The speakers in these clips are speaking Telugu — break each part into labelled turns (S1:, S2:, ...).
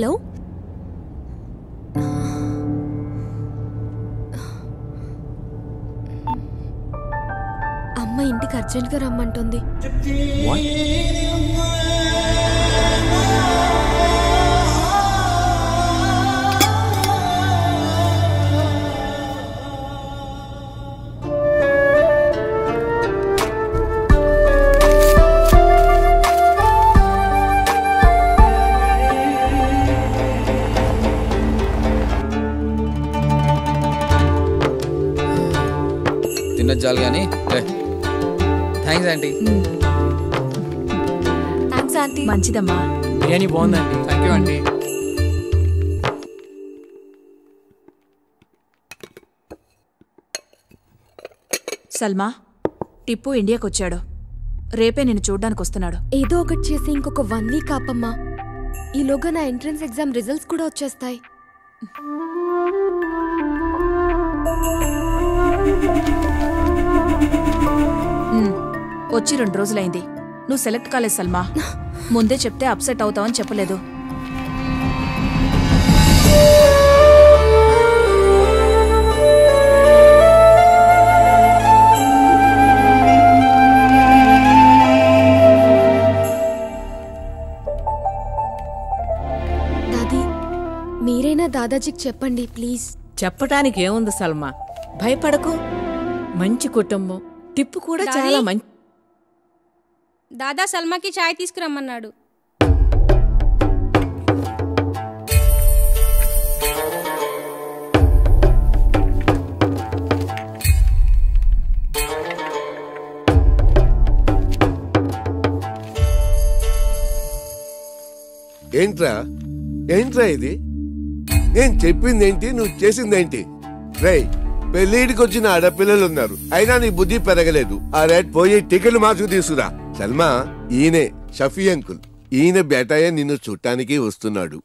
S1: హలో అమ్మ ఇంటికి అర్జెంట్గా రమ్మంటుంది.
S2: తినొచ్చాలి కానీ థ్యాంక్స్ ఆంటీ.
S1: Thanks aunty.
S3: మంచిదమ్మా.
S4: బిర్యానీ బాగుందండి. Thank you aunty.
S3: Salma, Tippu ఇండియాకి వచ్చాడు. రేపే నేను చూడ్డానికి వస్తున్నాడు.
S1: ఏదో ఒకటి చేసి ఇంకొక 1 వీక్ ఆపమ్మా. ఈలోగా నా ఎంట్రన్స్ ఎగ్జామ్ రిజల్ట్స్ కూడా వచ్చేస్తాయి.
S3: వచ్చి 2 రోజులైంది. నువ్వు సెలెక్ట్ కాలేదు సల్మా. ముందే చెప్తే అప్సెట్ అవుతావని చెప్పలేదు.
S1: దాదీ, మీరైనా దాదాజీకి చెప్పండి ప్లీజ్.
S5: చెప్పటానికి ఏముంది సల్మా, భయపడకు. మంచి కుటుంబం. టిప్పు కూడా చాలా మంచి.
S6: దాదా సల్మాకి చాయ్ తీసుకురమ్మన్నాడు.
S7: ఏంట్రా ఏంట్రా ఇది? నేను చెప్పిందేంటి, నువ్వు చేసిందేంటి? రేయ్, పెళ్లిడికి వచ్చిన ఆడపిల్లలు ఉన్నారు, అయినా నీ బుద్ధి పెరగలేదు. ఆ రేట్ పోయి టికెట్లు మార్చుకు తీసుకురా. సల్మా, ఈయనే షఫీ అంకుల్. ఈయన బేటాయే నిన్ను చూడటానికి వస్తున్నాడు.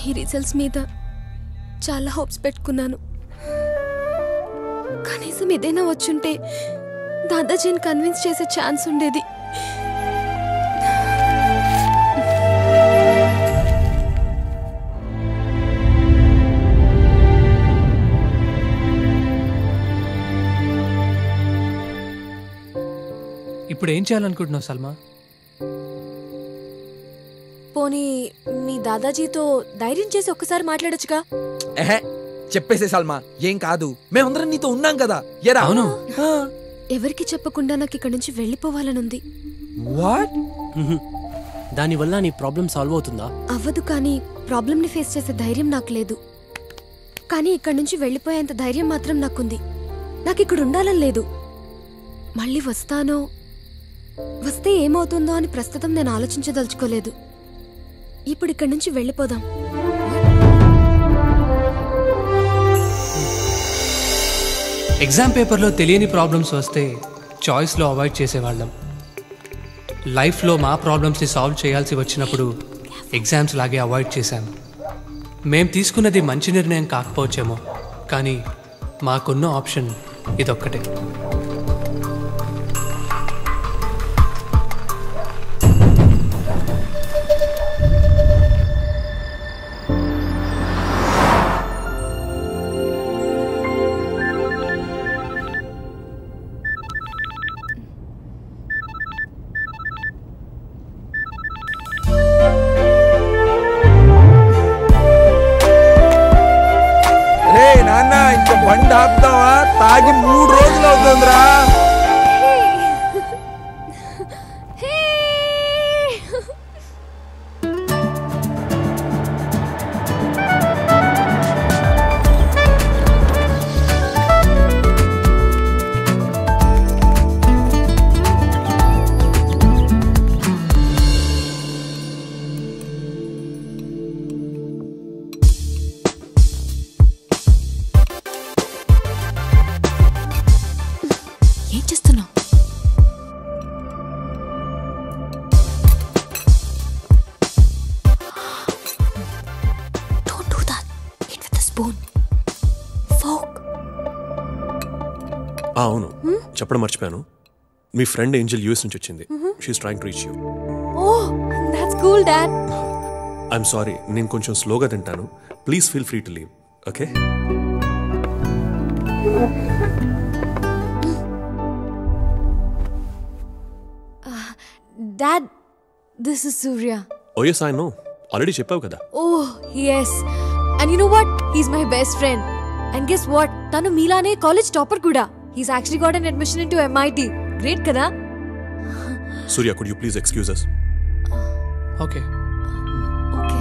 S1: ఈ రిజల్ట్స్ మీద చాలా హోప్స్ పెట్టుకున్నాను. కనీసం ఏదైనా వచ్చుంటే దాదాజీని కన్విన్స్ చేసే ఛాన్స్ ఉండేది.
S4: ఇప్పుడు ఏం చేయాలనుకుంటున్నావు సల్మా?
S1: పోనీ మీ దాదాజీతో ధైర్యం చేసి ఒక్కసారి మాట్లాడొచ్చుగా.
S2: చెప్పేసే సల్మా, ఏం కాదు, మేమందరం నీతో ఉన్నాం కదా. ఎరా?
S4: అవును.
S1: ఎవరికి చెప్పకుండా నాకు ఇక్కడి నుంచి వెళ్ళిపోవాలనుంది.
S2: వాట్?
S4: దానివల్ల నీ ప్రాబ్లం సాల్వ్ అవుతుందా?
S1: అవ్వదు, కానీ ప్రాబ్లంని ఫేస్ చేసే ధైర్యం నాకు లేదు. కానీ ఇక్కడి నుంచి వెళ్ళిపోయేంత ధైర్యం మాత్రం నాకుంది. నాకు ఇక్కడ ఉండాలని లేదు. మళ్ళీ వస్తానో, వస్తే ఏమవుతుందో అని ప్రస్తుతం నేను ఆలోచించదలుచుకోలేదు. ఇప్పుడు ఇక్కడి నుంచి వెళ్ళిపోదాం.
S4: ఎగ్జామ్ పేపర్లో తెలియని ప్రాబ్లమ్స్ వస్తే చాయిస్లో అవాయిడ్ చేసేవాళ్ళం. లైఫ్లో మా ప్రాబ్లమ్స్ని సాల్వ్ చేయాల్సి వచ్చినప్పుడు ఎగ్జామ్స్ లాగే అవాయిడ్ చేశాం. మేం తీసుకున్నది మంచి నిర్ణయం కాకపోవచ్చేమో, కానీ మాకున్న ఆప్షన్ ఇదొక్కటే.
S2: ఇంకా బండి ఆపుతావా? తాగి 3 రోజులు అవుతుందిరా.
S1: Spoon, fork.
S8: అవును, చెప్పడం మర్చిపోయాను. మీ ఫ్రెండ్ ఏంజల్ యూఎస్ నుంచి వచ్చింది. She's trying to reach you.
S1: Oh, that's cool dad.
S8: I'm sorry, నేను కొంచెం స్లోగా తింటాను. Please feel free to leave. Okay?
S1: Dad, this is Surya.
S8: Oh yes, I know. Already చెప్పావు కదా.
S1: Oh yes, and you know what, he's my best friend. And guess what, తను మీలానే కాలేజ్ టాపర్ కూడా. He's actually got an admission into MIT. Great కదా?
S8: Surya, could you please excuse us?
S4: Okay.
S1: Okay.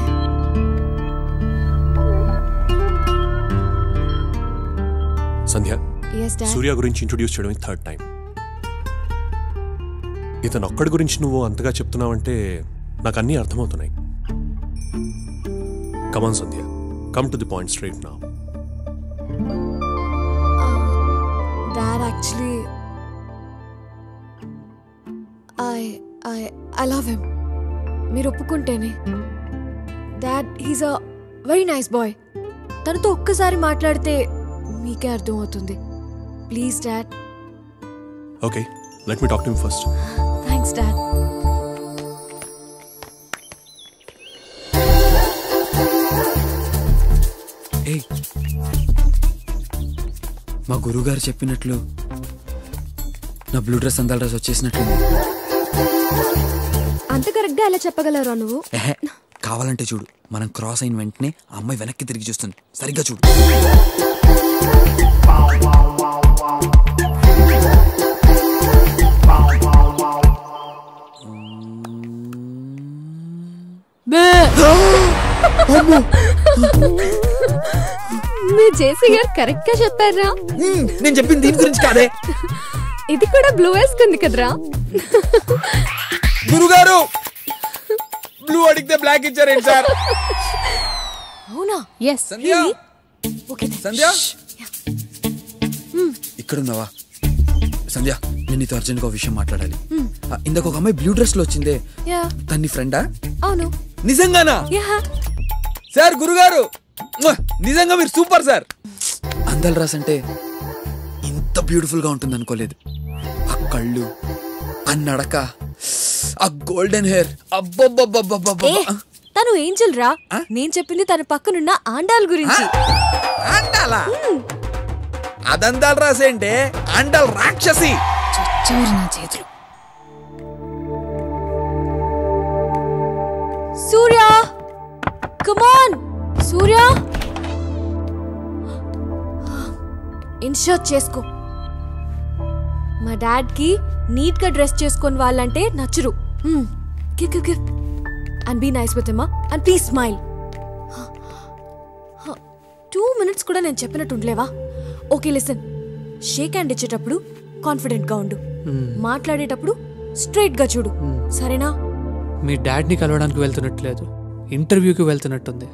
S8: Sandhya,
S1: yes dad.
S8: Surya గురించి ఇంట్రొడ్యూస్ చేయడం థర్డ్ టైం. ఇతను ఒక్కడి గురించి నువ్వు అంతగా చెప్తున్నావంటే నాకు అన్నీ అర్థమవుతున్నాయి. Come on Sandhya, come to the point straight now.
S1: Dad, actually, I love him. మీరు ఒప్పుకుంటేనే. Dad, he's a very nice boy. తనతో ఒక్కసారి మాట్లాడితే మీకే అర్థం అవుతుంది. Please dad.
S8: Okay, let me talk to him first.
S1: Thanks dad.
S2: ఏయ్, మా గురువుగారు చెప్పినట్లు నా బ్లూ డ్రెస్ అందాల డ్రెస్ వచ్చేసినట్లు.
S1: అంత కరెక్ట్ గా ఎలా చెప్పగలరా నువ్వు?
S2: కావాలంటే చూడు, మనం క్రాస్ అయిన వెంటనే ఆ అమ్మాయి వెనక్కి తిరిగి చూస్తుంది. సరిగ్గా చూడు.
S1: మీ జేసీ గారు కరెక్ట్ గా చెప్పారా?
S2: నేను చెప్పింది దీని గురించి కాదే.
S1: ఇది కూడా బ్లూ వేసుకుంది కదరా?
S2: గురుగారు, బ్లూ అడిగితే బ్లాక్ ఇచ్చారేంటి సార్?
S1: అవునా?
S3: ఎస్.
S2: సంధ్య,
S1: ఓకే
S2: సంధ్య, ఇక్కడ ఉన్నావా? సంధ్య, నేను నీతో అర్జెంట్ గా విషయం మాట్లాడాలి. ఇందాక ఒక అమ్మాయి బ్లూ డ్రెస్ లో వచ్చిందే,
S1: యా.
S2: తన్ని ఫ్రెండా?
S1: అవును.
S2: నిజంగానా?
S1: యా.
S2: సార్, గురుగారు నిజంగా మీరు సూపర్ సార్. అందాల రాస్ అంటే ఇంత బ్యూటిఫుల్ గా ఉంటుంది అనుకోలేదు. ఆ కళ్ళు, ఆ నడక, ఆ గోల్డెన్ హెయిర్, అబ్బబ్బబ్బబ్బబ్బబ్బ.
S1: తను ఏంజల్ రా. నేను చెప్పింది తన పక్కనున్న ఆండాల్ గురించి.
S2: అండాలా? అదందాల రాసేంటే అండాల్ రాక్షసి.
S1: నా చేతులు. Surya, come on Surya. In shirt చేసుకో. మా డాడ్ కి నీట్ గా డ్రెస్ చేసుకొని వాళ్ళంటే నచ్చరు. Give and be nice with him and please smile. 2 minutes కూడా నేను చెప్పినట్టు ఉండలేవా? ఓకే లిసన్, షేక్ హ్యాండ్ ఇచ్చేటప్పుడు కాన్ఫిడెంట్ గా ఉండు. మాట్లాడేటప్పుడు స్ట్రైట్ గా చూడు, సరేనా?
S4: మీ డాడ్ని కలవడానికి వెళ్తున్నట్లేదు, ఇంటర్వ్యూకి వెళ్తున్నట్టుంది.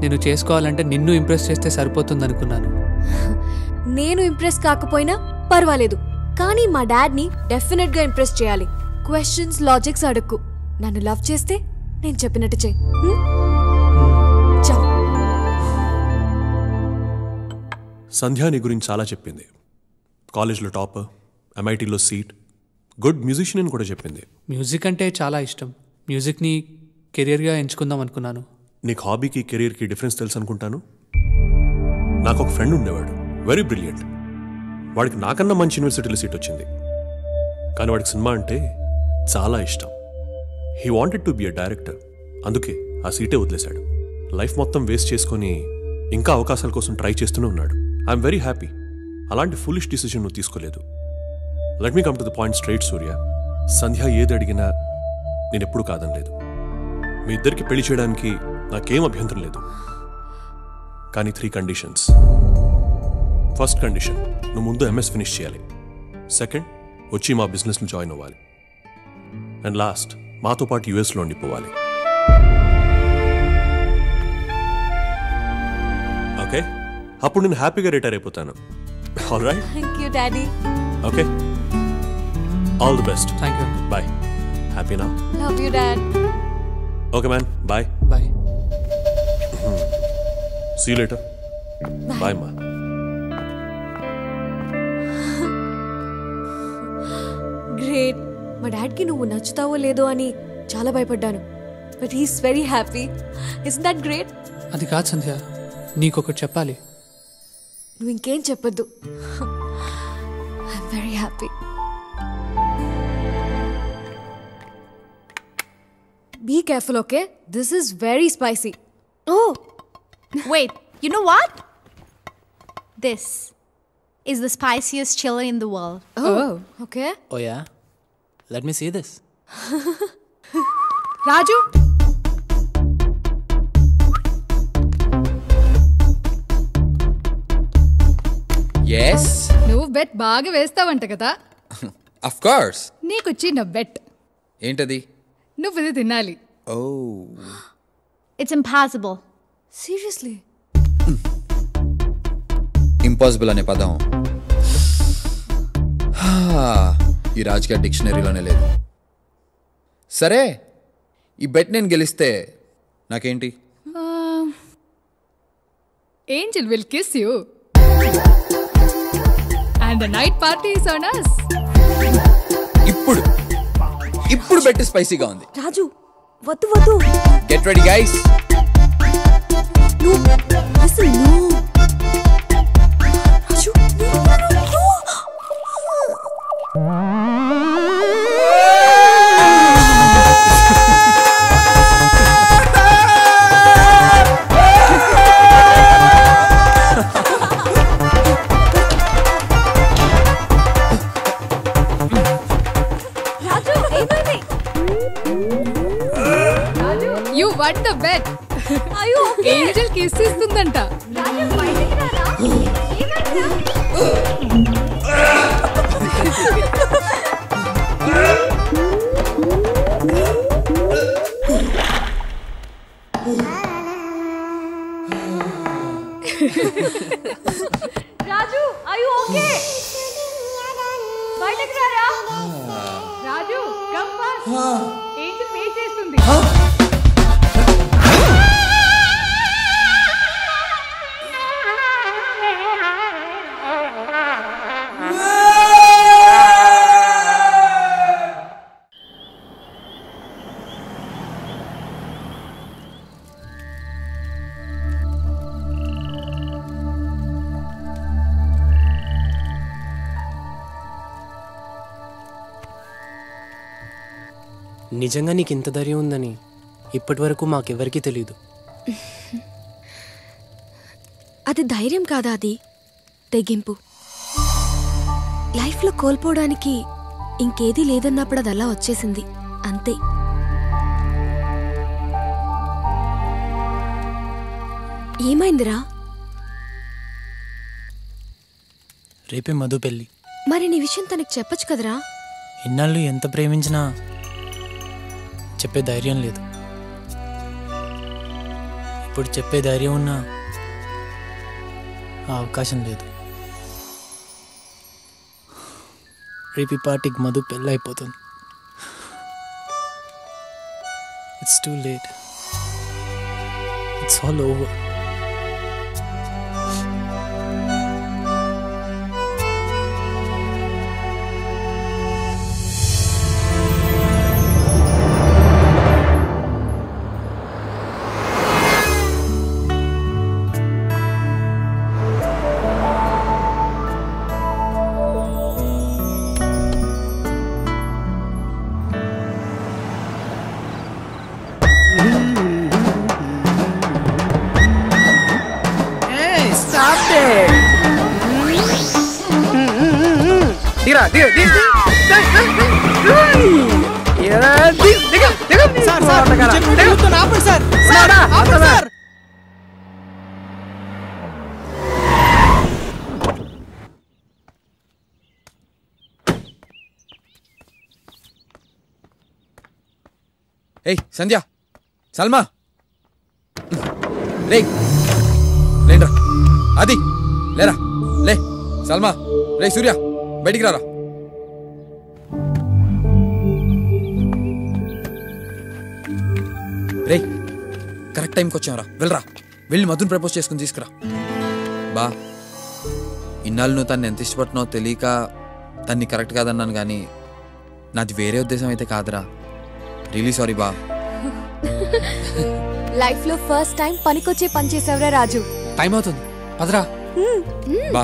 S4: నేను చేసుకోవాలంటే నిన్ను ఇంప్రెస్ చేస్తే సరిపోతుంది అనుకున్నాను.
S1: నేను ఇంప్రెస్ కాకపోయినా పర్వాలేదు, కానీ మా డాడ్ని డెఫినెట్ గా ఇంప్రెస్ చేయాలి. క్వశ్చన్స్, లాజిక్స్ అడుక్కు. నన్ను లవ్ చేస్తే నేను చెప్పినట్టు చెయ్యి. చాలు.
S8: సంధ్య నీ గురించి చాలా చెప్పింది. కాలేజ్లో టాపర్, MITలో సీట్, గుడ్ మ్యూజిషియన్ అని కూడా చెప్పింది.
S4: మ్యూజిక్ అంటే చాలా ఇష్టం. మ్యూజిక్ని కెరియర్గా ఎంచుకుందాం అనుకున్నాను.
S8: నీకు హాబీకి కెరీర్కి డిఫరెన్స్ తెలుసు అనుకుంటాను. నాకు ఒక ఫ్రెండ్ ఉండేవాడు, వెరీ బ్రిలియంట్. వాడికి నాకన్నా మంచి యూనివర్సిటీలో సీట్ వచ్చింది, కానీ వాడికి సినిమా అంటే చాలా ఇష్టం. He wanted to be a director. అందుకే ఆ సీటే వదిలేశాడు. లైఫ్ మొత్తం వేస్ట్ చేసుకొని ఇంకా అవకాశాల కోసం ట్రై చేస్తూనే ఉన్నాడు. I'm very happy. అలాంటి ఫులిష్ డిసిజన్ నువ్వు తీసుకోలేదు. Let me come to the point straight Surya. Sandhya ఏది అడిగినా నేను ఎప్పుడూ కాదనలేదు. మీ ఇద్దరికి పెళ్లి చేయడానికి నాకేం అభ్యంతరం లేదు, కానీ 3 కండిషన్స్. ఫస్ట్ కండిషన్, నువ్వు ముందు MS ఫినిష్ చేయాలి. సెకండ్, వచ్చి మా బిజినెస్లో జాయిన్ అవ్వాలి. అండ్ లాస్ట్, మాతో పాటు US ఉండిపోవాలి. ఓకే, అప్పుడు నేను హ్యాపీగా రిటైర్ అయిపోతాను. All right?
S1: Thank you daddy.
S8: Okay, all the best.
S4: Thank you.
S8: Bye. హ్యాపీనా?
S1: Love you dad.
S8: Okay man, bye.
S4: Bye.
S8: See you later. Bye మా.
S1: గ్రేట్. మా డాడ్కి నువ్వు నచ్చుతావో లేదో అని చాలా భయపడ్డాను, but he's very happy. Is that great?
S4: అది కాదు సంధ్య, నీకొకటి చెప్పాలి.
S1: నువ్వు ఇంకేం చెప్పొద్దు. I'm very happy. Be careful, okay? This is very spicy. Oh,
S9: Wait, you know what? This is the spiciest chili in the world.
S1: okay.
S10: Oh yeah? Let me see this.
S3: Raju,
S2: yes,
S3: నువ్వు బెట్ బాగా వేస్తావంట కదా.
S2: Of course.
S3: నీకు చిన్న బెట్.
S2: ఏంటది?
S3: నువ్వు ఇది తినాలి.
S2: ఓ,
S9: It's impossible.
S1: Seriously?
S2: ఇంపాసిబుల్ అనే పదం ఈ రాజకీయ డిక్షనరీలోనే లేదు. సరే, ఈ బెట్ నేను గెలిస్తే నాకేంటి?
S3: Angel will kiss you. And the night party is on us.
S2: ఇప్పుడు బెట్ స్పైసీగా ఉంది.
S1: రాజు, వద్దు.
S2: Get ready guys.
S1: No, listen, no. Raju, no.
S3: You won the bet.
S1: Are you okay?
S3: Angel kiss ఇస్తుందంట.
S1: రాజు, బయటికి రారా? ఏమైందా? రాజు, are you okay? బయటికి రారా?
S3: రాజు, come fast. Angel wait చేస్తుంది.
S10: నిజంగా నీకు ఇంత ధైర్యం ఉందని ఇప్పటి వరకు మాకెవరికీ తెలీదు.
S1: అది ధైర్యం కాదా, అది తెగింపు. లైఫ్లో కోల్పోవడానికి ఇంకేదీ లేదన్నప్పుడు అది అలా వచ్చేసింది, అంతే. ఏమైందిరా?
S10: రేపే మధు పెళ్ళి.
S1: మరి నీ విషయం తనకు చెప్పొచ్చు కదరా?
S10: ఇన్నాళ్ళు ఎంత ప్రేమించినా చెప్పే ధైర్యం లేదు. ఇప్పుడు చెప్పే ధైర్యం ఉన్నా ఆ అవకాశం లేదు. రేపు ఈ పార్టీకి మధు పెళ్ళి అయిపోతుంది. It's too late. It's all over.
S2: ఏయ్ సంధ్య, సల్మా, లేండ్రా. అది లేరా, లే. సల్మా, రే సూర్య, బయటికి రారా. రే, కరెక్ట్ టైంకి వచ్చావురా. వెళ్ళరా, వెళ్ళి మధుని ప్రపోజ్ చేసుకుని తీసుకురా. బా ఇన్నాళ్ళు నువ్వు తను ఎంత ఇష్టపడుతున్నావో తెలియక తన్ని కరెక్ట్ కాదన్నాను కానీ నాది వేరే ఉద్దేశం అయితే కాదురా. రియలీ సారీ బా.
S1: లైఫ్ లో ఫస్ట్ టైం పనికొచ్చే పని చేసావురా రాజు.
S2: టైం అవుతుంది పదరా. బా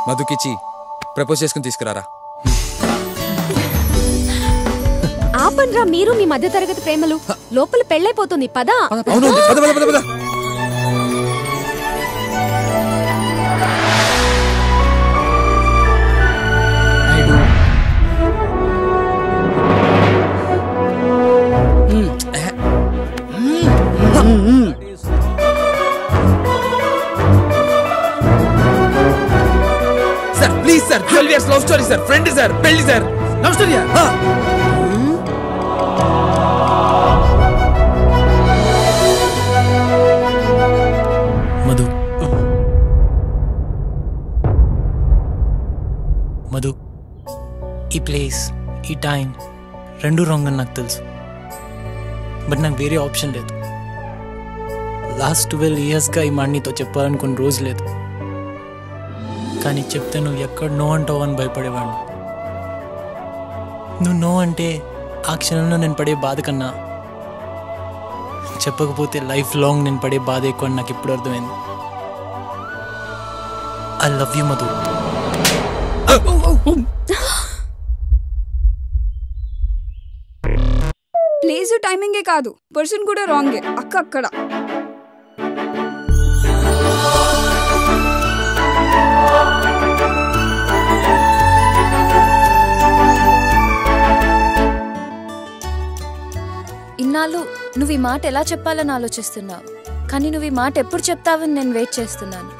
S2: మధుకిచ్చి ప్రపోజ్ చేసుకుని తీసుకురారా.
S1: ఆపండ్రా మీరు మీ మధ్య తరగతి ప్రేమలు. లోపల పెళ్ళైపోతుంది పదా.
S2: అవును పద పద పద పద. Sir please sir 12 years love story sir. Friend sir. పెళ్లి సార్. లవ్ స్టోరీయా?
S10: మధు మధు ఈ ప్లేస్ ఈ టైం రెండు రాంగ్ అని నాకు తెలుసు. బట్ నాకు వేరే ఆప్షన్ లేదు. లాస్ట్ 12 yearsగా ఈ మాట నీతో చెప్పాలనుకున్న రోజు లేదు. కానీ చెప్తే నువ్వు ఎక్కడ నో అంటావు అని భయపడేవాడిని. నువ్వు నో అంటే ఆ క్షణంలో నేను పడే బాధ కన్నా చెప్పకపోతే లైఫ్ లాంగ్ నేను పడే బాధ ఎక్కువ అని నాకు ఇప్పుడు అర్థమైంది. I love you Madhu.
S11: Place టైమింగే కాదు పర్సన్ కూడా రాంగే అక్క. అక్కడ
S12: ఇన్నాళ్ళు నువ్వు ఈ మాట ఎలా చెప్పాలని ఆలోచిస్తున్నావు, కానీ నువ్వు ఈ మాట ఎప్పుడు చెప్తావని నేను వెయిట్ చేస్తున్నాను.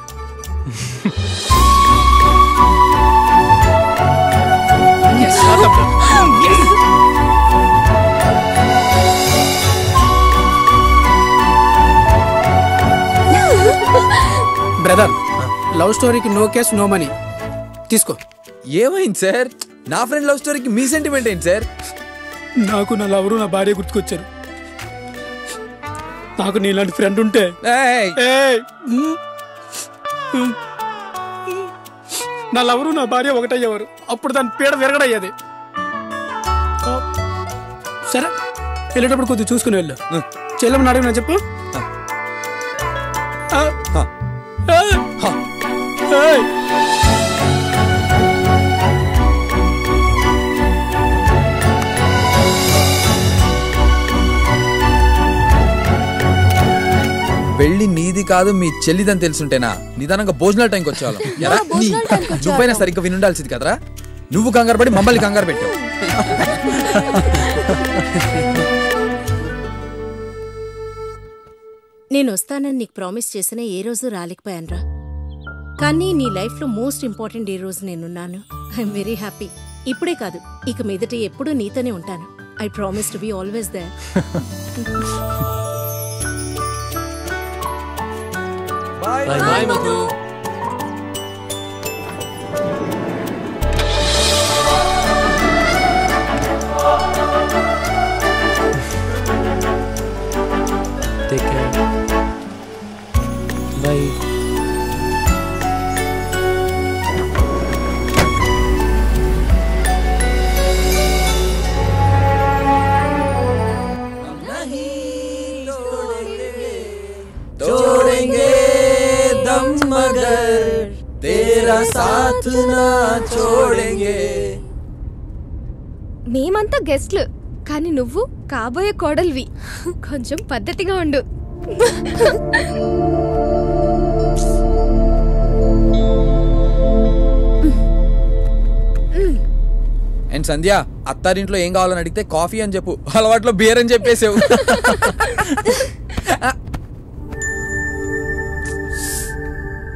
S13: బ్రదర్ లవ్ స్టోరీకి నో కేస్ నో మనీ తీసుకో.
S2: ఏమైంది సార్? నా ఫ్రెండ్ లవ్ స్టోరీకి మీ సెంటిమెంట్ ఏంటి సార్?
S13: నాకు నా లవరు నా భార్య గుర్తుకొచ్చారు. నాకు నీలాంటి ఫ్రెండ్ ఉంటే నా లవరు నా భార్య ఒకటయ్యేవారు. అప్పుడు దాని పీడ విరగడయ్యేది. సరే వెళ్ళేటప్పుడు కొద్దిగా చూసుకుని వెళ్ళు. చెల్లెమ్మని అడిగినా చెప్పు.
S2: పెళ్లి నీది కాదు మీ చెల్లిదని తెలుసుంటేనా నిదానంగా భోజనాల టైంకి వచ్చేవాళ్ళం. నువ్వైనా సరిగ్గా వినుండాల్సింది కదరా. నువ్వు కంగారు పడి మమ్మల్ని కంగారు పెట్టావు.
S14: నేను వస్తానని నీకు ప్రామిస్ చేసిన ఏ రోజు రాలేకపోయానురా. కానీ నీ లైఫ్లో మోస్ట్ ఇంపార్టెంట్ ఏ రోజు నేనున్నాను. I'm very happy. ఇప్పుడే కాదు ఇక మీదట ఎప్పుడూ నీతోనే ఉంటాను. I promise to be always there.
S10: Bye Madhu. Take care. Bye.
S2: छोड़ेंगे दम मगर तेरा साथ ना छोड़ेंगे.
S1: మేమంతా గెస్ట్లు కానీ నువ్వు కాబోయే కోడల్వి. కొంచెం పద్ధతిగా ఉండు.
S2: అండ్ సంధ్య అత్తారింట్లో ఏం కావాలని అడిగితే కాఫీ అని చెప్పు. అలవాట్లో బియర్ అని చెప్పేసావు.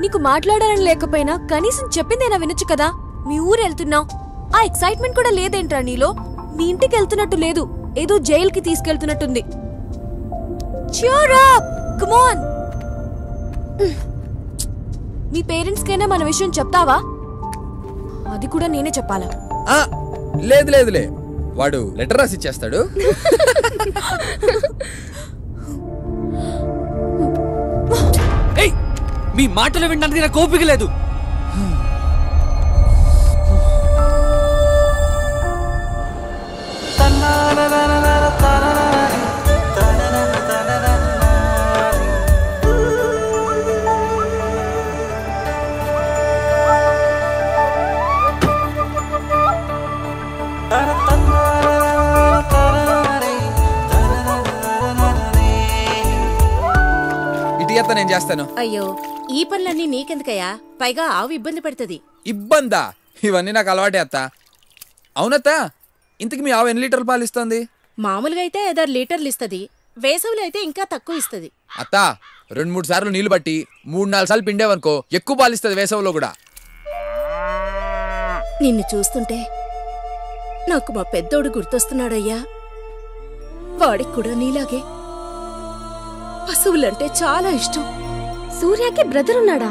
S1: నీకు మాట్లాడాలని లేకపోయినా కనీసం చెప్పిందేనా వినొచ్చు కదా. మీ ఊరు వెళ్తున్నావు, ఆ ఎక్సైట్మెంట్ కూడా లేదేంట్రా నీలో? మీ ఇంటికి వెళ్తున్నట్టు లేదు, ఏదో జైలుకి తీసుకెళ్తున్నట్టుంది. Cheer up! Come on! Me parents కైనా మన విషయం చెప్తావా? అది కూడా నేనే చెప్పాలా?
S2: లేదు లేదులే, వాడు లెటర్ రాసి ఇచ్చేస్తాడు. మీ మాటలు వినడానికి నాకు ఓపిక లేదు. నేను చేస్తాను.
S14: అయ్యో, ఈ పనులన్నీ నీకెందుకయ్యా? పైగా ఆవు ఇబ్బంది పెడుతుంది.
S2: ఇబ్బందా? ఇవన్నీ నాకు అలవాటే అత్త. అవునత్త, ఇంతకు మీ ఆవు ఎన్ని లీటర్లు పాలు ఇస్తుంది?
S14: మామూలుగా అయితే 5-6 లీటర్లు ఇస్తుంది. వేసవిలో అయితే ఇంకా తక్కువ ఇస్తుంది.
S2: అత్త, 2-3 సార్లు నీళ్లు బట్టి 3-4 సార్లు పిండేవనుకో ఎక్కువ పాలు ఇస్తుంది వేసవిలో కూడా.
S14: నిన్ను చూస్తుంటే నాకు మా పెద్దోడు గుర్తొస్తున్నాడయ్యా. వాడికి కూడా నీలాగే పశువులంటే చాలా ఇష్టం.
S1: సూర్యకి బ్రదర్ ఉన్నాడా?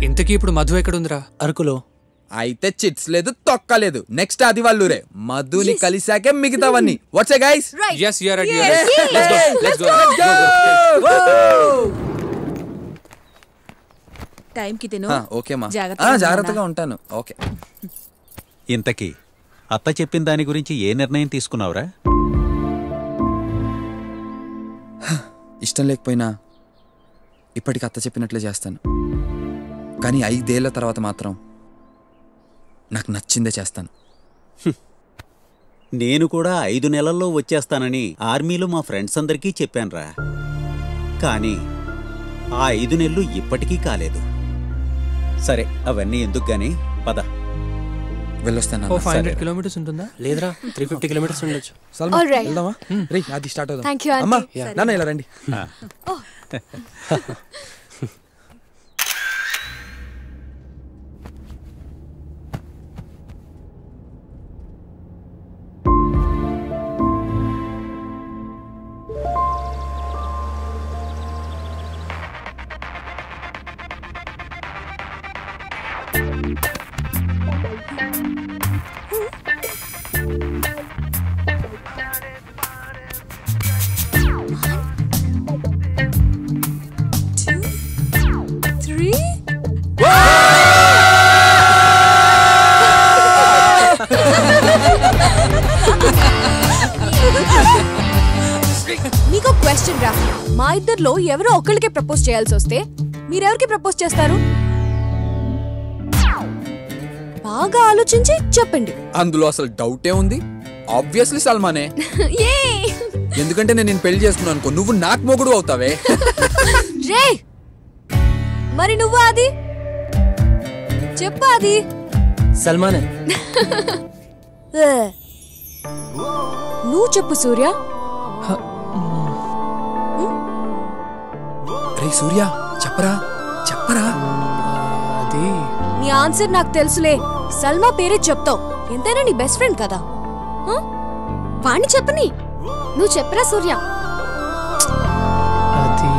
S4: ఇంతకీ ఇప్పుడు మధు ఎక్కడుందిరా?
S10: అరకులో.
S2: అయితే చిట్స్ లేదు, తొక్కలేదు. నెక్స్ట్ అది వాళ్ళురే. మధుని కలిసాకే మిగతావన్నీ. Watts A guys?
S4: yes you are ready. let's go.
S3: Time కి తిను.
S2: ఓకే మా,
S3: జాగ్రత్తగా
S2: జాగ్రత్తగా ఉంటాను. ఓకే.
S15: ఇంతకీ అత్త చెప్పిన దాని గురించి ఏ నిర్ణయం తీసుకున్నావురా?
S2: ఇష్టం లేకపోయినా ఇప్పటికి అత్త చెప్పినట్లే చేస్తాను. కానీ 5 ఏళ్ల తర్వాత మాత్రం నాకు నచ్చిందే చేస్తాను.
S15: నేను కూడా 5 నెలల్లో వచ్చేస్తానని ఆర్మీలో మా ఫ్రెండ్స్ అందరికీ చెప్పానురా. కానీ ఆ 5 నెలలు ఇప్పటికీ కాలేదు. సరే, అవన్నీ ఎందుకు గానీ పద.
S2: వెళ్ళొస్తాను.
S4: 500 కిలోమీటర్స్ ఉంటుందా?
S10: లేదురా, 350 కిలోమీటర్స్ ఉండొచ్చు.
S2: వెళ్దామా? రే, అది స్టార్ట్ అవుదాం.
S1: Thank you, auntie.
S2: అమ్మా, నాన్న ఇలా రండి.
S1: నీకు క్వశ్చన్ రా, మా ఇద్దరిలో ఎవరో ఒకళ్ళకే ప్రపోజ్ చేయాల్సి వస్తే మీరెవరికి ప్రపోజ్ చేస్తారు? బాగా ఆలోచించి చెప్పండి.
S2: అందులో అసలు డౌటే ఉంది? ఆబ్వియస్లీ సల్మానే. ఎందుకంటే నేను పెళ్లి చేసుకున్నాను అనుకో, నువ్వు నాకు మొగుడు అవుతావే.
S1: రే, మరి నువ్వు అది చెప్పు. అది
S10: సల్మానే.
S1: నువ్వు చెప్పు సూర్య.
S2: రే సూర్య, చెప్పరా చెప్పరా.
S4: అది
S1: నీ ఆన్సర్ నాకు తెలుసులే. సల్మా పేరే చెప్తావు, ఎంతైనా నీ బెస్ట్ ఫ్రెండ్ కదా. వాణ్ణి చెప్పని. నువ్వు చెప్పరా సూర్య.
S4: అది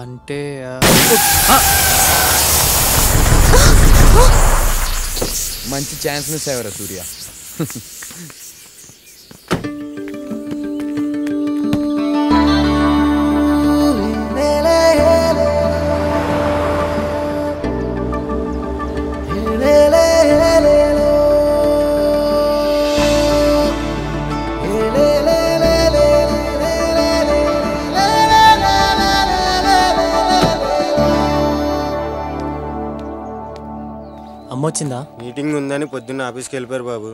S4: అంటే
S2: మంచి ఛాన్స్ మిస్ అయ్యారా సూర్య.
S10: అమ్మొచ్చిందా?
S16: మీటింగ్ ఉందని పొద్దున్న ఆఫీస్కి వెళ్ళిపోయారు బాబు.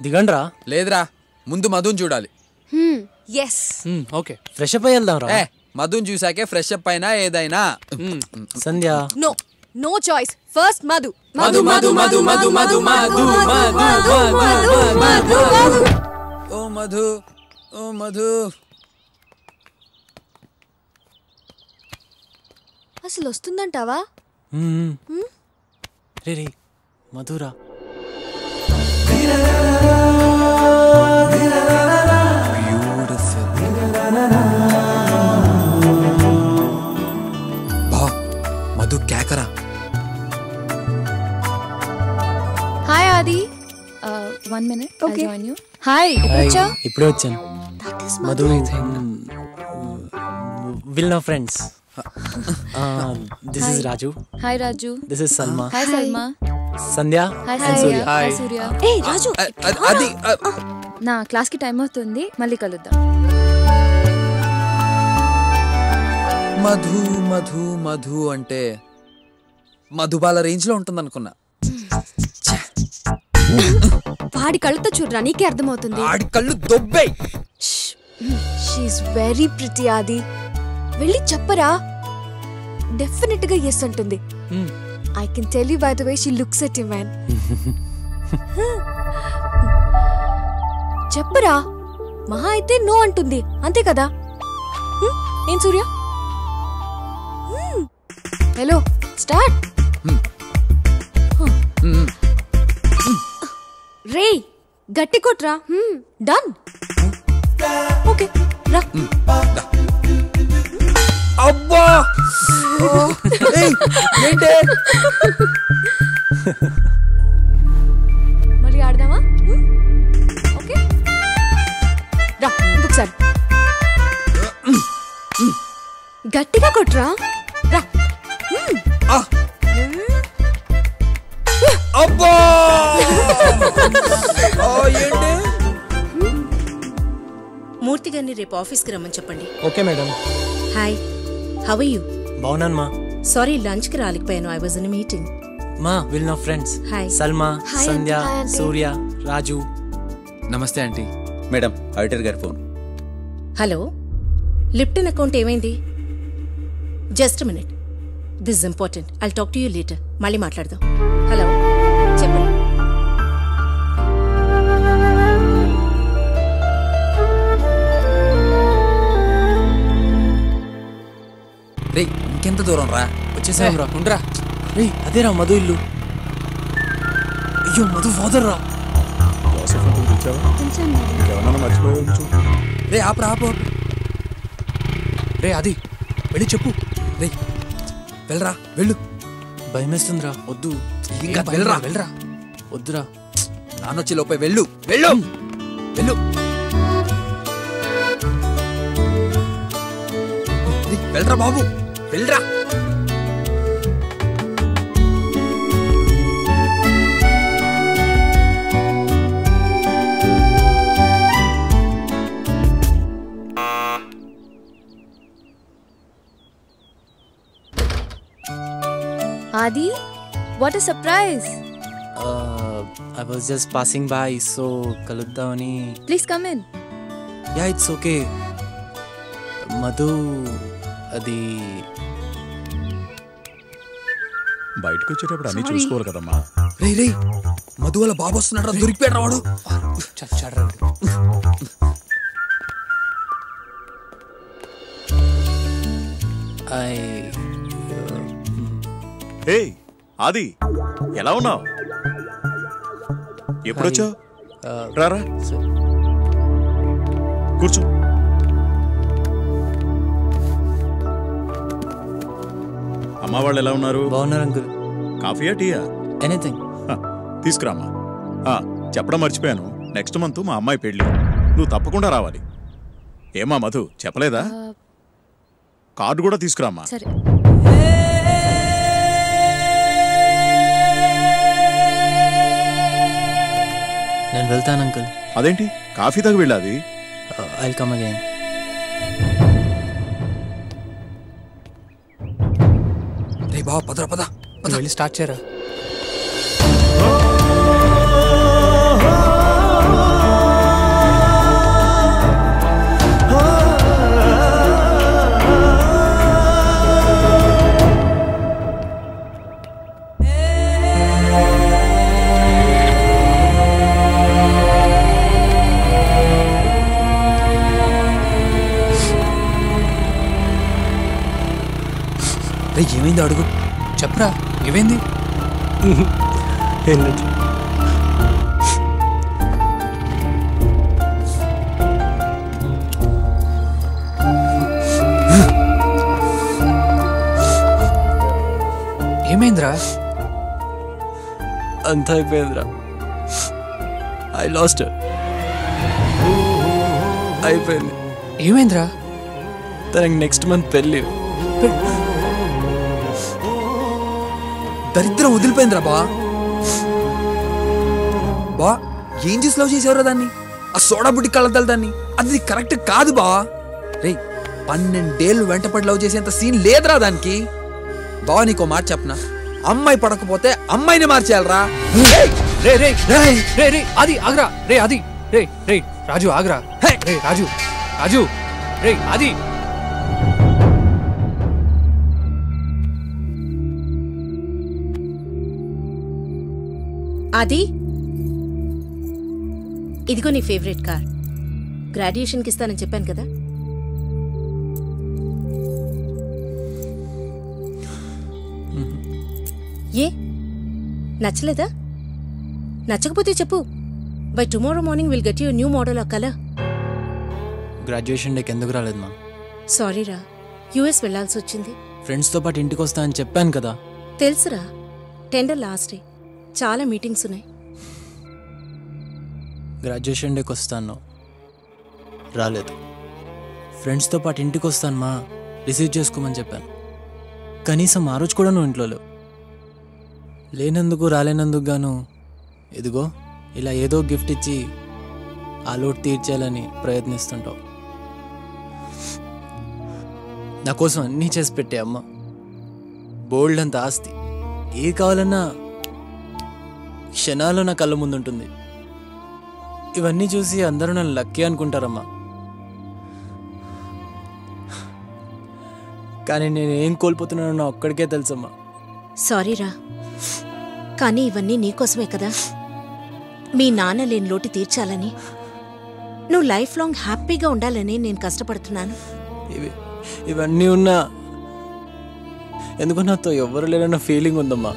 S10: దిగండ్రా.
S2: లేదురా, ముందు మధుని చూడాలి.
S4: ఓకే,
S10: ఫ్రెష్ అప్ అయ్యి వెళ్దాం రా.
S2: మధుని చూసాకే ఫ్రెష్ అప్ అయినా ఏదైనా.
S10: Sandhya.
S1: No, no choice. First Madhu.
S2: Madhu Madhu Madhu Madhu Madhu Madhu Madhu Madhu. Oh Madhu, oh oh Madhu,
S1: అసలు వస్తుందంటావా?
S10: రే రే మధురా.
S2: మధు క్యాకరా.
S12: Hi Adi. 1 minute. I'll join you. Hi, వచ్చా?
S10: ఇప్పుడే వచ్చాను. Madhu will know friends. This is Raju.
S12: Hi Raju.
S10: This is Salma.
S12: Hi Salma.
S10: Sandhya and Surya.
S12: Hi Surya. ఏయ్ రాజు,
S2: అది
S12: నా క్లాస్ కి టైం అవుతుంది, మళ్ళీ కలుద్దాం.
S2: మధు మధు మధు అంటే మధుబాల రేంజ్ లో ఉంటుంది అనుకున్నా.
S1: వాడి కళ్ళతో చూడరా, నీకే అర్థమవుతుంది.
S2: వాడి కళ్ళు దొబ్బే.
S1: షీఈస్ వెరీ ప్రిటీ ఆది. వెళ్ళి చెప్పరా, డెఫినెట్ గా ఎస్ అంటుంది. I can tell you by the way she looks at you man. చెప్పరా, మహా అయితే నో అంటుంది, అంతే కదా? ఏం సూర్య? Hello, start. రే గట్టి కొట్రా. డన్. ఓకే రా.
S2: అబ్బా ఏంటే,
S1: మళ్ళీ ఆడదామా? ఓకే రా, ఇంకొకసారి గట్టిగా కొట్రా. రా.
S2: అబ్బా ఏంటి?
S14: మూర్తి గారిని రేపు ఆఫీస్కి రమ్మని చెప్పండి.
S10: Okay madam.
S14: Hi, how are you?
S10: బాగున్నాను మా.
S14: సారీ, లంచ్కి రాలేకపోయాను. I was in meeting.
S10: మా will know friends.
S14: Hi
S10: Salma,
S1: hi
S10: Sandhya,
S1: hi aunty.
S10: Surya, Raju.
S2: Namaste aunty.
S15: Madam, auditor గారి ఫోన్.
S14: హలో, లిప్టన్ అకౌంట్ ఏమైంది? Just minute, this is important. I'll talk to you later. మళ్ళీ మాట్లాడదాం. హలో, చెప్పండి.
S2: రే ఇంకెంత దూరం రా,
S10: వచ్చేసాం రా. ఉండరా రే, అదేరా మధు ఇల్లు. అయ్యో మధు ఫాదర్ రా.
S2: రే ఆపరా ఆపు.
S10: రే అది వెళ్ళి చెప్పు.
S2: రే వెళ్ళరా, వెళ్ళు.
S10: భయమేస్తుందిరా, వద్దు.
S2: ఇంకా వెళ్ళరా, వెళ్ళరా.
S10: వద్దురా,
S2: నానొచ్చి లోపే వెళ్ళు, వెళ్ళు, వెళ్ళు. వెళ్ళరా బాబు, వెళ్ళరా.
S12: Adi, what a surprise!
S10: I was just passing by, so kaluddamani.
S12: Please come in.
S10: Yeah, it's okay. Madhu, అది
S17: బయటకు వచ్చేటప్పుడు అన్ని చూసుకోవాలి కదమ్మా.
S2: రే రే, మధు వాళ్ళ బాబు వస్తున్నాడు రా, దొరికిపోయాడు వాడు.
S10: చచ్చాడు.
S17: హే ఆది, ఎలా ఉన్నావు? ఎప్పుడొచ్చావు? రారా, కూర్చో. అమ్మా వాళ్ళు ఎలా ఉన్నారు?
S10: బాగున్నారు అంకుల్.
S17: కాఫీయా టీయా?
S10: ఎనీథింగ్.
S17: తీసుకురామ్మా. చెప్పడం మర్చిపోయాను, నెక్స్ట్ మంత్ మా అమ్మాయి పెళ్ళి, నువ్వు తప్పకుండా రావాలి. ఏమా మధు చెప్పలేదా? కార్డు కూడా తీసుకురామ్మా.
S12: సరే.
S10: నేను వెళ్తాను అంకుల్.
S17: అదేంటి కాఫీ తాగి వెళ్ళాది?
S10: I'll come again.
S2: రే బావ, పదరా పద.
S10: వెళ్ళి స్టార్ట్ చేయరా.
S2: రే ఏమైంది అడుగు, చెప్పరా ఏమైంది? ఏమైందిరా?
S10: అంతా అయిపోయిందిరా. I last. అయిపోయింది.
S2: ఏమైందిరా?
S10: తనకి నెక్స్ట్ మంత్ పెళ్ళి.
S2: దరిద్రం వదిలిపోయిందిరా బా. బా ఏం చేసి లవ్ చేసేవరా దాన్ని? ఆ సోడా బుడ్డి కళ్ళద్దాలి దాన్ని. అది కరెక్ట్ కాదు బా. రే 12 ఏళ్ళు వెంటపడి లవ్ చేసేంత సీన్ లేదురా దానికి. బా నీకో మాట చెప్పనా, అమ్మాయి పడకపోతే అమ్మాయిని మార్చేయాలరా.
S4: రే రే రే రే అది ఆగ్రా. రే అది రే రే రాజు ఆగ్రా. రే రాజు రాజు రే అది.
S14: అది ఇదిగో నీ ఫేవరెట్ కార్. గ్రాడ్యుయేషన్కి ఇస్తానని చెప్పాను కదా. ఏ నచ్చలేదా? నచ్చకపోతే చెప్పు. By tomorrow morning will get you new model of colour.
S10: Graduation డేకి ఎందుకు రాలేదు మా?
S14: సారీరా, యుఎస్ వెళ్లాల్సి వచ్చింది.
S10: ఫ్రెండ్స్తో పాటు ఇంటికి వస్తా అని చెప్పాను కదా.
S14: తెలుసురా, టెండర్ లాస్ట్ డే, చాలా మీటింగ్స్ ఉన్నాయి.
S10: గ్రాడ్యుయేషన్ డేకి వస్తాను, రాలేదు. ఫ్రెండ్స్తో పాటు ఇంటికి వస్తాను మా, రిసీవ్ చేసుకోమని చెప్పాను. కనీసం ఆ రోజు కూడా నువ్వు ఇంట్లో లేవు. లేనందుకు రాలేనందుకు గాను ఇదిగో ఇలా ఏదో గిఫ్ట్ ఇచ్చి ఆ లోటు తీర్చేయాలని ప్రయత్నిస్తుంటావు. నా కోసం అన్నీ చేసి పెట్టే అమ్మ. బోల్డ్ అంత ఆస్తి, ఏ కావాలన్నా క్షణాల్లో నా కళ్ళ ముందుంటుంది. ఇవన్నీ చూసి అందరూ నన్ను లక్కీ అనుకుంటారమ్మా. కానీ నేను ఏం కోల్పోతున్నానో నా ఒక్కడికే తెలుసమ్మా.
S14: సారీరా, కానీ ఇవన్నీ నీకోసమే కదా. మీ నాన్న లేని లోటు తీర్చాలని, నువ్వు లైఫ్ లాంగ్ హ్యాపీగా ఉండాలని నేను కష్టపడుతున్నాను.
S10: ఇవన్నీ ఉన్నా ఎందుకో నాతో ఎవరు లేరన్న ఫీలింగ్ ఉందమ్మా.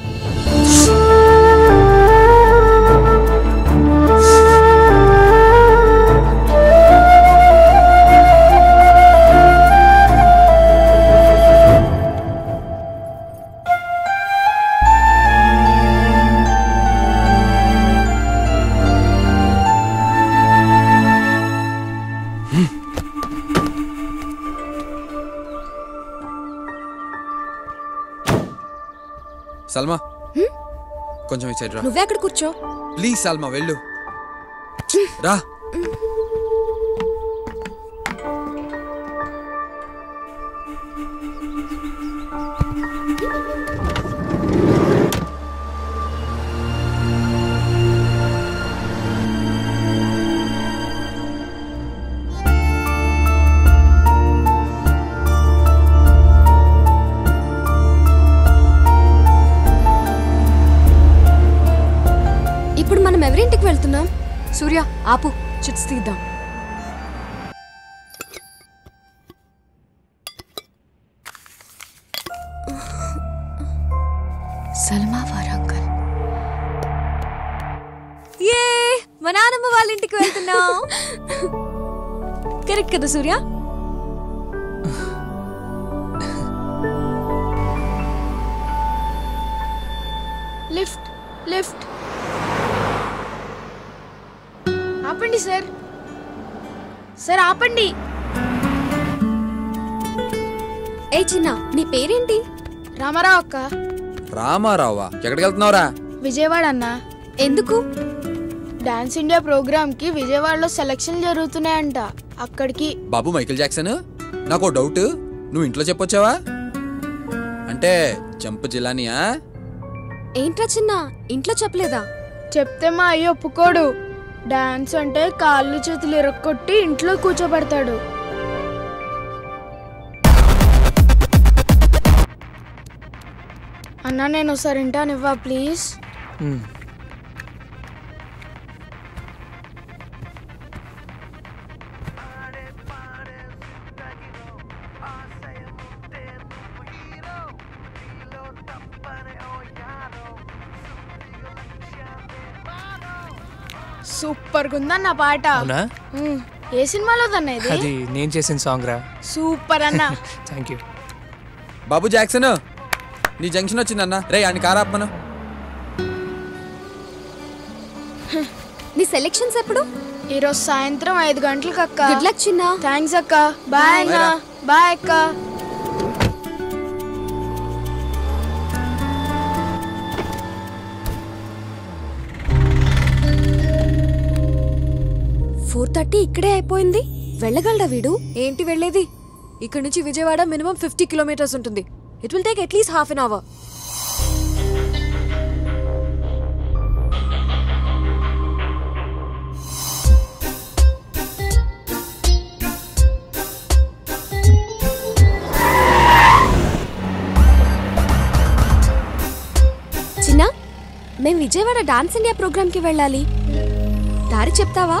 S2: సల్మా కొంచెం ఇచ్చేది రా.
S1: నువ్వే అక్కడ కూర్చో
S2: ప్లీజ్. సల్మా వెళ్ళు రా.
S1: ఇప్పుడు మనం ఎవరింటికి వెళ్తున్నాం? సూర్య ఆపు, చిట్స్ తీద్దాం. సల్మా వారంకల్. ఏ మా నాన్నమ్మ వాళ్ళ ఇంటికి వెళ్తున్నాం. కరెక్ట్ కదా సూర్య?
S18: Lift lift. ఆపండి సార్, సార్ ఆపండి.
S1: ఏ చిన్న, నీ పేరేంటి?
S18: రామారావు అక్క.
S2: రామారావా? ఎక్కడికి వెళ్తున్నావురా?
S18: విజయవాడ అన్న.
S1: ఎందుకు?
S18: డాన్స్ ఇండియా ప్రోగ్రామ్ కి విజయవాడలో సెలక్షన్ జరుగుతున్నాయంట, అక్కడికి.
S2: బాబు మైకేల్ జాక్సన్, నాకు డౌట్, నువ్వు ఇంట్లో చెప్పొచ్చావా? అంటే జంప్ జిలానియా?
S1: ఏంట్రా చిన్న, ఇంట్లో చెప్పలేదా?
S18: చెప్తే మా అయ్య ఒప్పుకోడు. డాన్స్ అంటే కాళ్ళు చేతులు ఇరక్కొట్టి ఇంట్లో కూర్చోబెడతాడు. అన్నా నేను ఒకసారి వింటానివ్వా ప్లీజ్? సూపర్ ఉందన్న పాట
S4: అవునా?
S18: ఏ సినిమాలోదన్న ఇది?
S4: అది నేను చేసిన సాంగ్ రా.
S18: సూపర్ అన్న.
S4: Thank you.
S2: బాబు జాక్సన్, నీ జంక్షన్ వచ్చిందన్న. రే అని కారాపను.
S1: నీ సెలెక్షన్స్ ఎప్పుడు?
S18: ఈరోజు సాయంత్రం 5 గంటలకు అక్క.
S1: గుడ్ లక్ చిన్న.
S18: థ్యాంక్స్ అక్క. బాయ్ అన్న. బాయ్ అక్క.
S1: ఇక్కడే అయిపోయింది. వెళ్ళగలడా వీడు? ఏంటి వెళ్ళేది? ఇక్కడ నుంచి విజయవాడ మినిమం 50 కిలోమీటర్స్ ఉంటుంది. It will take at least half an hour. చిన్న, మేము విజయవాడ డాన్స్ ఇండియా ప్రోగ్రామ్ కి వెళ్ళాలి. దారి చెప్తావా?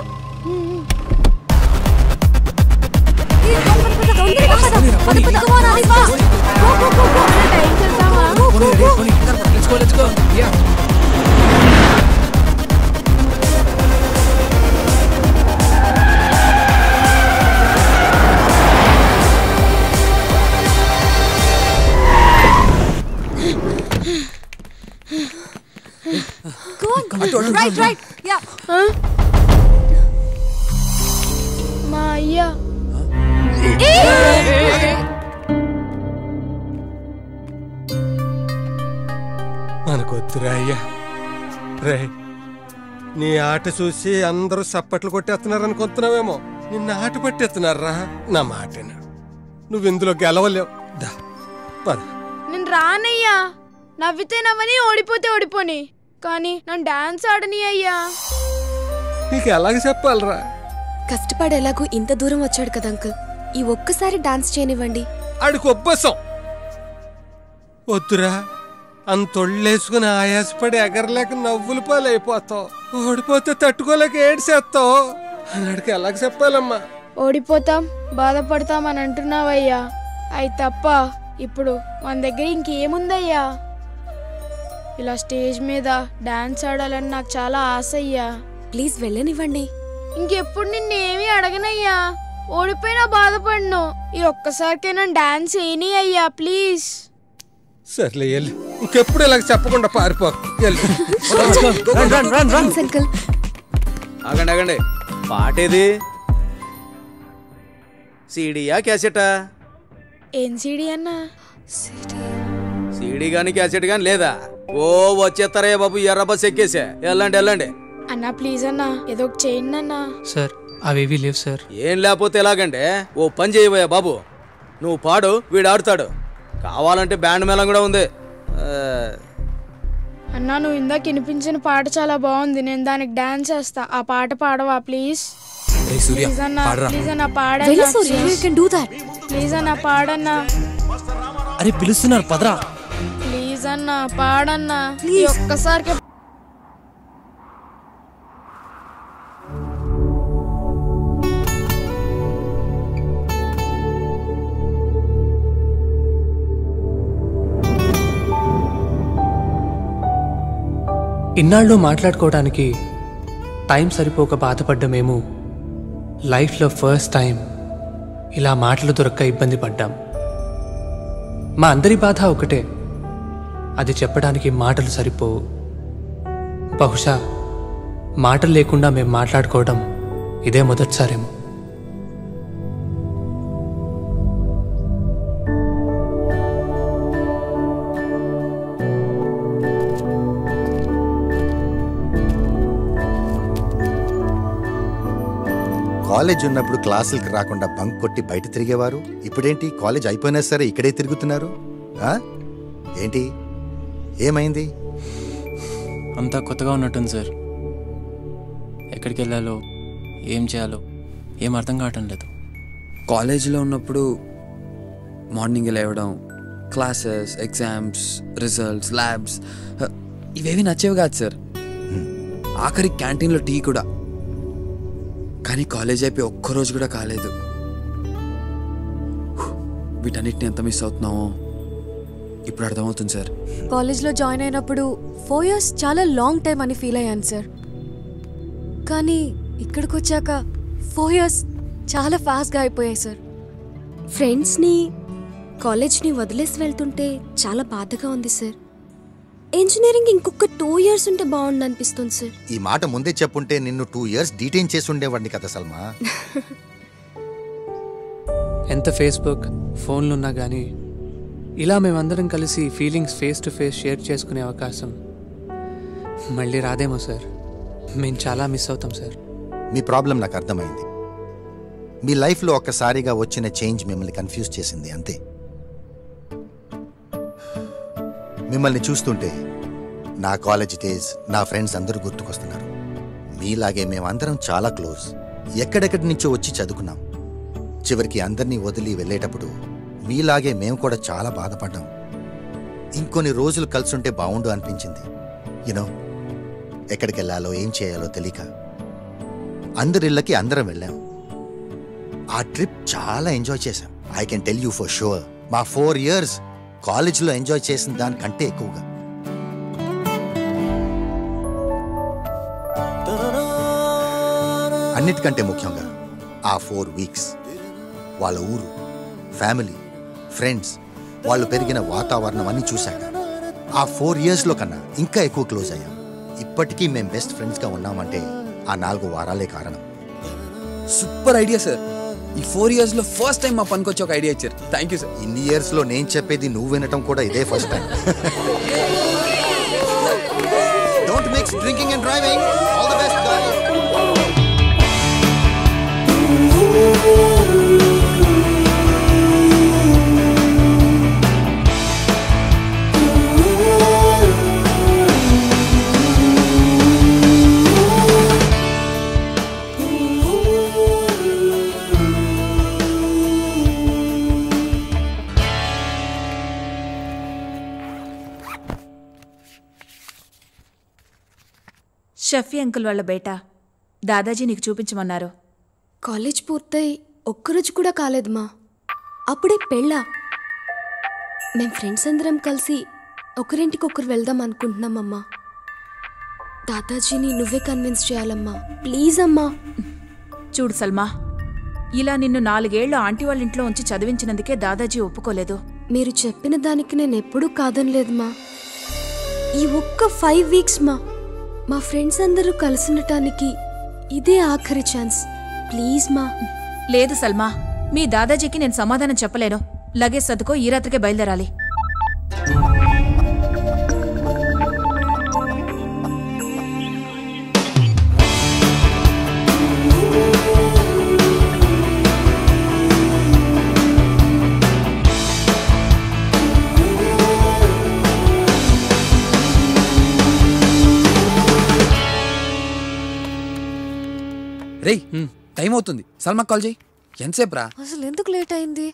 S18: మా అయ్యా
S19: మనకొద్దురా అయ్యా. రే, నీ ఆట చూసి అందరూ చప్పట్లు కొట్టేస్తున్నారు అనుకుంటున్నావేమో. నిన్న ఆట పట్టేస్తున్నారా? నా మాట నువ్వు ఇందులో గెలవలేవు.
S18: నేను రానయ్యా. నవ్వితే నవ్వని, ఓడిపోతే ఓడిపోని, కానీ నన్ను డాన్స్ ఆడని అయ్యా.
S19: నీకు ఎలాగ చెప్పాలరా?
S1: కష్టపడి ఎలాగో ఇంత దూరం వచ్చాడు కదా అంకుల్, ఈ ఒక్కసారి డాన్స్ చేయనివ్వండి.
S19: ఆడికి ఒబ్బసం వద్దురా. అంతొళ్ళేసుకుని ఆయాసపడి ఎగరలేక నవ్వులు పాలైపోతావు. ఓడిపోతే తట్టుకోలేక ఏడ్చేస్తావు. అన్నాడికి ఎలాగ చెప్పాలమ్మా?
S18: ఓడిపోతాం, బాధపడతాం అని అంటున్నావయ్యా. అయి తప్ప ఇప్పుడు మన దగ్గర ఇంకేముందయ్యా? ఇలా స్టేజ్ మీద డాన్స్ ఆడాలని నాకు చాలా ఆశ అయ్యా.
S1: ప్లీజ్ వెళ్ళనివ్వండి.
S18: ఇంకెప్పుడు నిన్నేమీ అడగనయ్యా. ఓడిపోయినా బాధపడను. ఈ ఒక్కసారికైనా డాన్స్ ఏని అయ్యా ప్లీజ్.
S19: సర్లే వెళ్ళు. ఇంకెప్పుడు ఇలాగ చెప్పకుండా పారిపో.
S20: ఆగండి ఆగండి. పాటేది? సీడీయా క్యాసెటా?
S18: ఏం సీడీ అన్నా?
S20: సీడీ గాని క్యాసెట్ గాని లేదా? ఓ వచ్చేస్తారా బాబు, ఎర్ర బస్ ఎక్కేసా. వెళ్ళండి వెళ్ళండి.
S18: అన్నా ప్లీజ్ అన్నా, ఏదో ఒక చేయండి అన్నా.
S4: సార్ అవేవి లేవు సార్.
S20: ఏం లేకపోతే ఎలాగంటే ఓ పని చేయబోయా బాబు, నువ్వు పాడు, వీడు ఆడుతాడు. కావాలంటే బ్యాండ్ మేళం కూడా ఉంది.
S18: అన్నా నువ్వు ఇందాక వినిపించిన పాట చాలా బాగుంది. నేను దానికి డాన్స్ చేస్తా. ఆ పాట పాడవా ప్లీజ్? ప్లీజ్ అన్నా, ప్లీజ్ అన్నా పాడన్నా. ప్లీజ్ అన్నా పాడన్నా.
S10: అరే పిలుస్తున్నారు పదరా.
S18: ప్లీజ్ అన్నా పాడన్నా. ఒక్కసారికి
S4: ఇన్నాళ్ళు మాట్లాడుకోవడానికి టైం సరిపోక బాధపడ్డామేమో. లైఫ్లో ఫస్ట్ టైం ఇలా మాటలు దొరక్క ఇబ్బంది పడ్డాం. మా అందరి బాధ ఒకటే, అది చెప్పడానికి మాటలు సరిపోవు. బహుశా మాటలు లేకుండా మేము మాట్లాడుకోవడం ఇదే మొదటిసారేమో.
S21: కాలేజ్ ఉన్నప్పుడు క్లాసులకి రాకుండా బంక్ కొట్టి బయట తిరిగేవారు. ఇప్పుడేంటి కాలేజ్ అయిపోయినా సరే ఇక్కడే తిరుగుతున్నారు? ఏంటి, ఏమైంది?
S10: అంతా కొత్తగా ఉన్నట్టుంది సార్. ఎక్కడికి వెళ్ళాలో ఏం చేయాలో ఏం అర్థం కావటం లేదు.
S2: కాలేజీలో ఉన్నప్పుడు మార్నింగ్ లేవడం, క్లాసెస్, ఎగ్జామ్స్, రిజల్ట్స్, ల్యాబ్స్ ఇవేవి నచ్చేవి కాదు సార్. ఆఖరి క్యాంటీన్లో టీ కూడా. కానీ కాలేజ్ అయిపోయి ఒక్కరోజు కూడా కాలేదు. వీటన్నిటిని ఎంత మిస్ అవుతున్నామో ఇప్పుడు అర్థమవుతుంది సార్.
S1: కాలేజ్లో జాయిన్ అయినప్పుడు 4 years చాలా లాంగ్ టైం అని ఫీల్ అయ్యాను సార్. కానీ ఇక్కడికి వచ్చాక 4 years చాలా ఫాస్ట్గా అయిపోయాయి సార్. ఫ్రెండ్స్ని కాలేజ్ని వదిలేసి వెళ్తుంటే చాలా బాధగా ఉంది సార్. ఇంజనీరింగ్ ఇంకొక 2 years ఉంటే బాగుండు అనిపిస్తుంది సార్.
S21: ఈ మాట ముందే చెప్పుంటే నిన్ను 2 years డీటైన్ చేసి ఉండేవాడిని కదా సల్మా.
S4: ఎంత ఫేస్బుక్ ఫోన్లు ఉన్నా కానీ ఇలా మేమందరం కలిసి feelings face to face share చేసుకునే అవకాశం మళ్ళీ రాదేమో సార్. మేము చాలా మిస్ అవుతాం సార్.
S21: మీ ప్రాబ్లం నాకు అర్థమైంది. మీ లైఫ్లో ఒక్కసారిగా వచ్చిన చేంజ్ మిమ్మల్ని కన్ఫ్యూజ్ చేసింది అంతే. మిమ్మల్ని చూస్తుంటే నా కాలేజ్ డేస్, నా ఫ్రెండ్స్ అందరూ గుర్తుకొస్తున్నారు. మీలాగే మేమందరం చాలా క్లోజ్. ఎక్కడెక్కడి నుంచో వచ్చి చదువుకున్నాం. చివరికి అందరినీ వదిలి వెళ్ళేటప్పుడు మీలాగే మేము కూడా చాలా బాధపడ్డాం. ఇంకొన్ని రోజులు కలిసుంటే బాగుండు అనిపించింది. యూనో, ఎక్కడికి వెళ్ళాలో ఏం చేయాలో తెలియక అందరిళ్ళకి అందరం వెళ్ళాం. ఆ ట్రిప్ చాలా ఎంజాయ్ చేశాం. I can tell you for sure, మా 4 years కాలేజ్లో ఎంజాయ్ చేసిన దానికంటే ఎక్కువగా. అన్నిటికంటే ముఖ్యంగా ఆ 4 weeks వాళ్ళ ఊరు, ఫ్యామిలీ, ఫ్రెండ్స్, వాళ్ళు పెరిగిన వాతావరణం అన్ని చూశాక ఆ 4 yearsలో కన్నా ఇంకా ఎక్కువ క్లోజ్ అయ్యాం. ఇప్పటికీ మేము బెస్ట్ ఫ్రెండ్స్గా ఉన్నామంటే ఆ 4 వారాలే కారణం.
S2: Super idea sir. ఈ 4 yearsలో ఫస్ట్ టైం మా పనికి వచ్చి ఒక ఐడియా ఇచ్చారు. Thank you sir.
S21: ఇన్ని ఇయర్స్లో నేను చెప్పేది నువ్వు వినటం కూడా ఇదే first time. Don't mix drinking and driving. All the best guys.
S3: Shafi uncle వాళ్ళ బేటా దాదాజీ నీకు చూపించమన్నారు.
S1: కాలేజ్ పూర్తయి ఒక్కరోజు కూడా కాలేదు మా, అప్పుడే పెళ్ళా. మేం ఫ్రెండ్స్ అందరం కలిసి ఒకరింటికొకరు వెళ్దాం అనుకుంటున్నామమ్మా. దాదాజీని నువ్వే కన్విన్స్ చేయాలమ్మా, ప్లీజ్ అమ్మా.
S3: చూడు సల్మా, ఇలా నిన్ను 4 ఏళ్లు ఆంటీ వాళ్ళ ఇంట్లో ఉంచి చదివించినందుకే దాదాజీ ఒప్పుకోలేదు.
S1: మీరు చెప్పిన దానికి నేను ఎప్పుడూ కాదనలేదు మా. ఈ ఒక్క 5 weeks మా ఫ్రెండ్స్ అందరూ కలిసినటానికి ఇదే ఆఖరి ఛాన్స్, ప్లీజ్ మా.
S3: లేదు సల్మా, మీ దాదాజీకి నేను సమాధానం చెప్పలేను. లగేజ్ సర్దుకో, ఈ రాత్రికే బయలుదేరాలి.
S2: రేయ్, టైం అవుతుంది. సల్మా కాల్ చేయి. ఎంతసేపు రా?
S1: అసలు ఎందుకు లేట్ అయింది?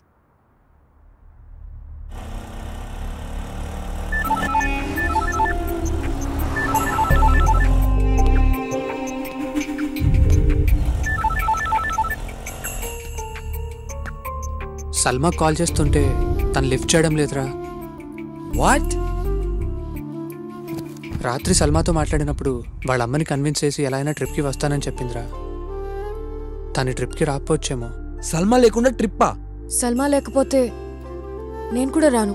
S4: సల్మా కాల్ చేస్తుంటే తను లిఫ్ట్ చేయడం లేదురా.
S2: వాట్?
S4: రాత్రి సల్మాతో మాట్లాడినప్పుడు వాళ్ళ అమ్మని కన్విన్స్ చేసి ఎలా అయినా ట్రిప్కి వస్తానని చెప్పిందిరా. తను ట్రిప్కి రాకపోవచ్చేమో.
S2: సల్మా లేకుండా ట్రిప్పా?
S1: సల్మా లేకపోతే నేను కూడా రాను.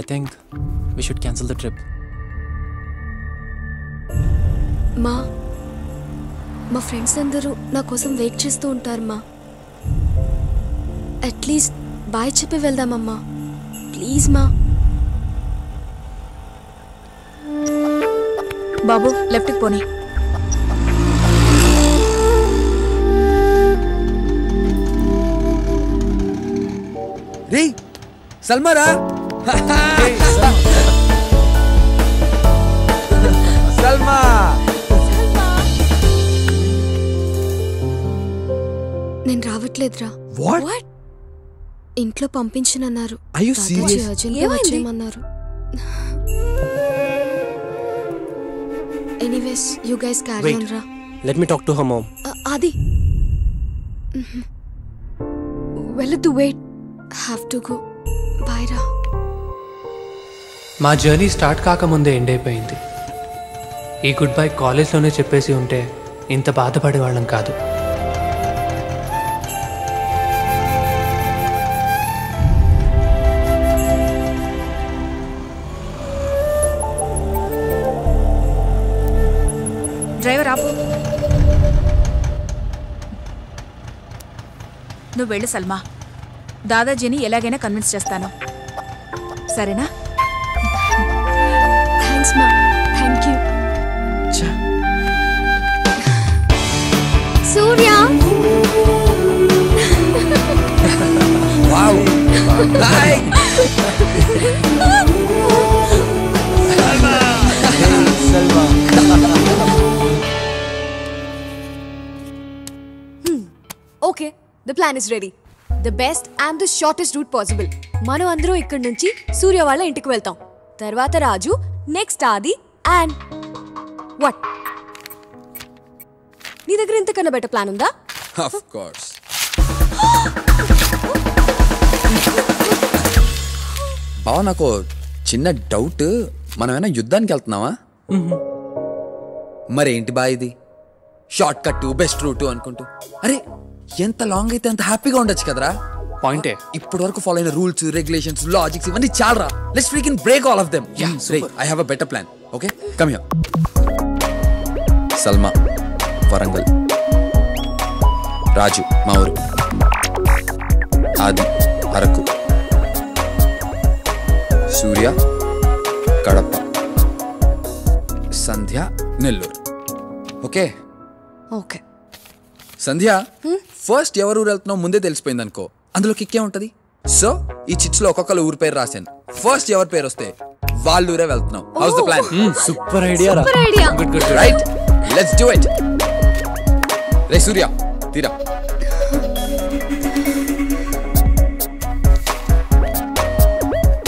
S10: I think we should cancel the trip.
S1: మా ఫ్రెండ్స్ అందరూ నా కోసం వెయిట్ చేస్తూ ఉంటారు మా. అట్లీస్ట్ బాయ్ చెప్పి వెళ్దామమ్మా, ప్లీజ్ మా.
S3: బాబు లెఫ్ట్కి పోనీ.
S2: రే సల్మారా. సల్మా
S1: నేను రావట్లేదురా.
S2: వాట్?
S1: ఇంట్లో పంపించనన్నారు.
S2: Are you serious?
S1: వచ్చేయమన్నారు. Anyways you guys carry on రా.
S10: Let me talk to her mom.
S1: Adi వెళ్ళొద్దు, wait, have to go. Bye రా.
S4: మా జర్నీ స్టార్ట్ కాకముందే ఎండ్ అయిపోయింది. ఈ గుడ్ బై కాలేజ్లోనే చెప్పేసి ఉంటే ఇంత బాధపడేవాళ్ళం కాదు.
S3: డ్రైవర్ ఆపు. నువ్వు వెళ్ళు సల్మా. దాదాజీని ఎలాగైనా కన్విన్స్ చేస్తాను, సరేనా?
S1: థ్యాంక్స్ మా. Thank you. Surya
S2: wow bye.
S1: Okay, the plan is ready. The best and the shortest route possible. మనం అందరం ఇక్కడి నుంచి సూర్య వాళ్ళ ఇంటికి వెళ్తాం. తర్వాత Raju, next Adi and what? నీ దగ్గర ఇంతకన్నా బెటర్ ప్లాన్ ఉందా?
S2: Of course. బావ, నాకు చిన్న డౌట్. మనమేనా యుద్ధానికి వెళ్తున్నావా? మరేంటి బా ఇది షార్ట్ కట్ బెస్ట్ రూట్ అనుకుంటూ? అరే ఎంత లాంగ్ అయితే అంత హ్యాపీగా ఉండొచ్చు కదరా.
S4: పాయింటే.
S2: ఇప్పటి వరకు ఫాలో అయిన రూల్స్, రెగ్యులేషన్స్, లాజిక్స్ ఇవన్నీ చాలరా. Let's freaking break all of them. I have a better plan. Okay, come here. Salma Warangal, Raju మా ఊరు, Adi Araku, Surya Kadapa, Sandhya Nellore. Okay
S1: okay.
S2: Sandhya, first ఎవరు ఊరు వెళ్తున్నావు ముందే తెలిసిపోయింది అనుకో, అందులో కిక్కే ఉంటది. సో ఈ చిట్స్ లో ఒక్కొక్కరు ఊరి పేరు రాశాను. ఫస్ట్ ఎవరి పేరు వస్తే వాళ్ళ ఊరే వెళ్తున్నావు. How's the plan?
S10: Super idea.
S2: Good good right. Let's do it. రే సూర్య తీరా.